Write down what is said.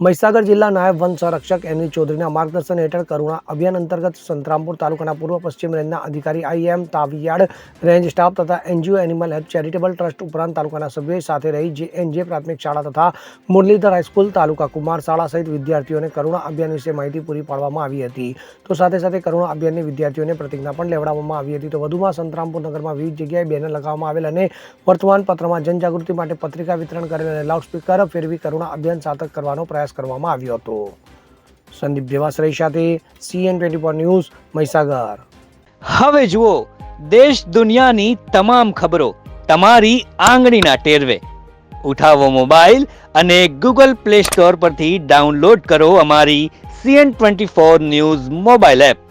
મહીસાગર જિલ્લા નાયબ વન સંરક્ષક એનવી ચૌધરીના માર્ગદર્શન હેઠળ કરુણા અભિયાન અંતર્ગત સંતરામપુર તાલુકાના પૂર્વ પશ્ચિમ રેન્જના અધિકારી IM તાવિયાડ, રેન્જ સ્ટાફ તથા NGO animal help charitable trust ઉપરાંત તાલુકાના સભ્યોએ સાથે રહી JNJ પ્રાથમિક શાળા તથા મુરલીધર હાઈસ્કૂલ, તાલુકા કુમાર શાળા સહિત વિદ્યાર્થીઓને કરુણા અભિયાન વિશે માહિતી પૂરી પાડવામાં આવી હતી. તો સાથે સાથે કરુણા અભિયાનની વિદ્યાર્થીઓને પ્રતિજ્ઞા પણ લેવડાવવામાં આવી હતી. તો વધુમાં સંતરામપુર નગરમાં વિવિધ જગ્યાએ બેનર લગાવવામાં આવેલ અને વર્તમાન પત્રમાં જનજાગૃતિ માટે પત્રિકા વિતરણ કરેલ અને લાઉડસ્પીકર ફેરવી કરુણા અભિયાન સાર્થક કરવાનો પ્રયાસ કરવામાં આવ્યો હતો. સંદીપ દેવાસરી સાથે CN24 ન્યૂઝ, મહીસાગર. હવે જુઓ દેશ દુનિયાની તમામ ખબરો તમારી આંગળીના ટેરવે. ઉઠાવો મોબાઈલ અને Google Play Store પરથી ડાઉનલોડ કરો અમારી CN24 ન્યૂઝ મોબાઈલ એપ.